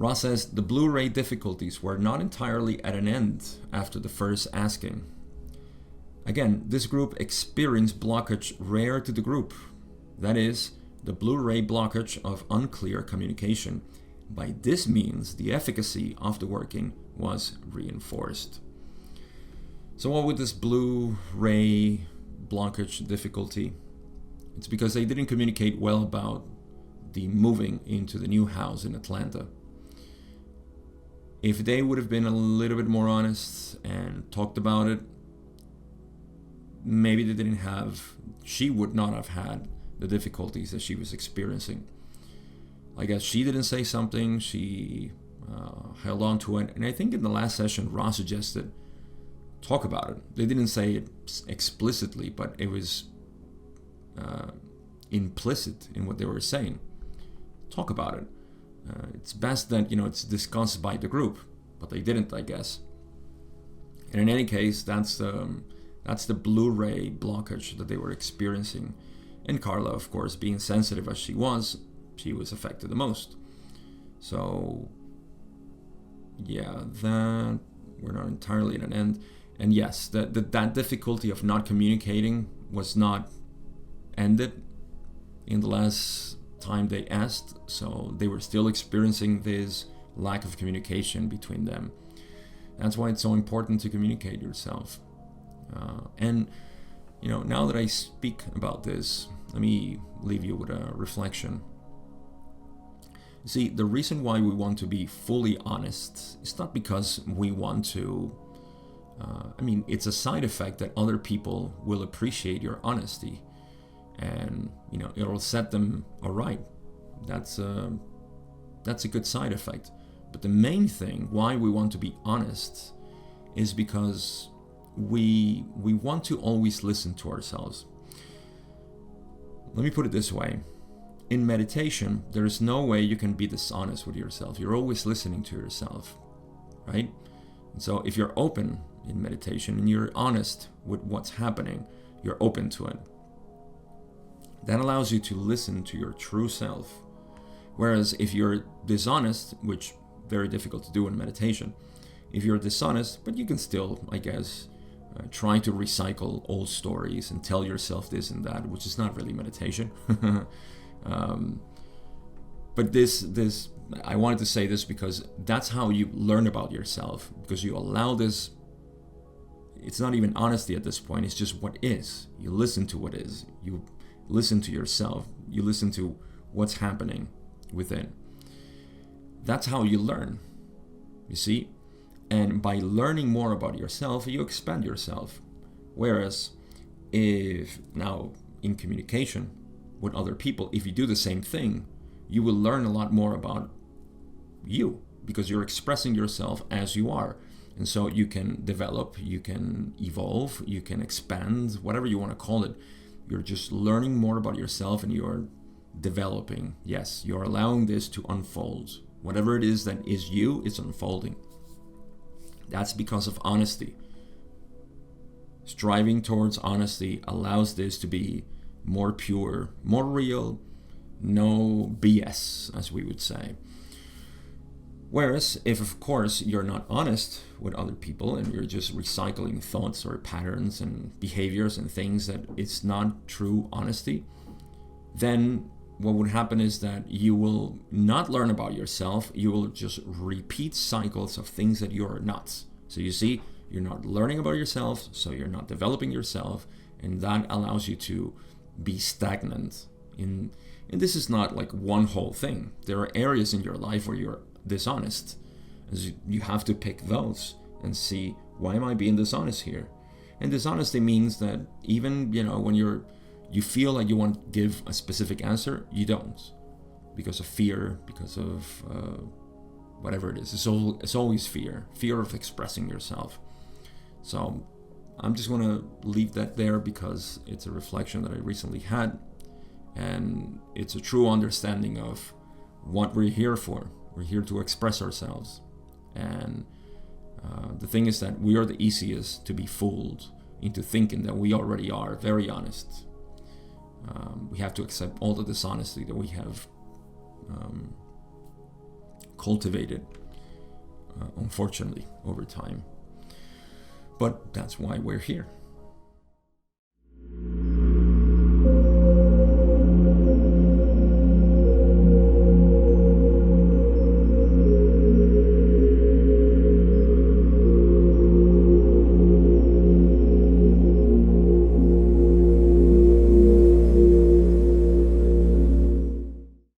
Ross says the Blu-ray difficulties were not entirely at an end after the first asking. Again, this group experienced blockage rare to the group. That is, the Blu-ray blockage of unclear communication. By this means, the efficacy of the working was reinforced. So what with this Blu-ray blockage difficulty? It's because they didn't communicate well about the moving into the new house in Atlanta. If they would have been a little bit more honest and talked about it, maybe she would not have had the difficulties that she was experiencing. I guess she didn't say something, she held on to it, and I think in the last session Ross suggested talk about it. They didn't say it explicitly, but it was implicit in what they were saying. Talk about it. It's best that it's discussed by the group, but they didn't, I guess. And in any case, that's the Blu-ray blockage that they were experiencing. And Carla, of course, being sensitive as she was affected the most. So yeah, that we're not entirely at an end. And yes, that difficulty of not communicating was not ended in the last time they asked, so they were still experiencing this lack of communication between them. That's why it's so important to communicate yourself. And now that I speak about this, let me leave you with a reflection. See, the reason why we want to be fully honest is not because we want to it's a side effect that other people will appreciate your honesty, and it'll set them aright. That's a good side effect. But the main thing why we want to be honest is because we want to always listen to ourselves. Let me put it this way. In meditation, there is no way you can be dishonest with yourself. You're always listening to yourself, right? And so if you're open in meditation and you're honest with what's happening, you're open to it. That allows you to listen to your true self. Whereas if you're dishonest, which very difficult to do in meditation, if you're dishonest, but you can still, I guess, try to recycle old stories and tell yourself this and that, which is not really meditation. But this I wanted to say this because that's how you learn about yourself, because you allow this. It's not even honesty at this point, it's just what is. You listen to what is. You listen to yourself. You listen to what's happening within. That's how you learn, you see? And by learning more about yourself, you expand yourself. Whereas if now in communication with other people, if you do the same thing, you will learn a lot more about you, because you're expressing yourself as you are. And so you can develop, you can evolve, you can expand, whatever you want to call it. You're just learning more about yourself and you're developing. Yes, you're allowing this to unfold. Whatever it is that is you, it's unfolding. That's because of honesty. Striving towards honesty allows this to be more pure, more real, no BS, as we would say. Whereas if, of course, you're not honest with other people and you're just recycling thoughts or patterns and behaviors and things that it's not true honesty, then what would happen is that you will not learn about yourself. You will just repeat cycles of things that you're not. So you see, you're not learning about yourself, so you're not developing yourself, and that allows you to be stagnant. And this is not like one whole thing. There are areas in your life where you're dishonest. You have to pick those and see, why am I being dishonest here? And dishonesty means that even when you feel like you want to give a specific answer, you don't, because of fear, because of whatever it is. It's always fear of expressing yourself. So I'm just going to leave that there because it's a reflection that I recently had, and it's a true understanding of what we're here for. We're here to express ourselves. And the thing is that we are the easiest to be fooled into thinking that we already are very honest. We have to accept all the dishonesty that we have cultivated, unfortunately, over time. But that's why we're here.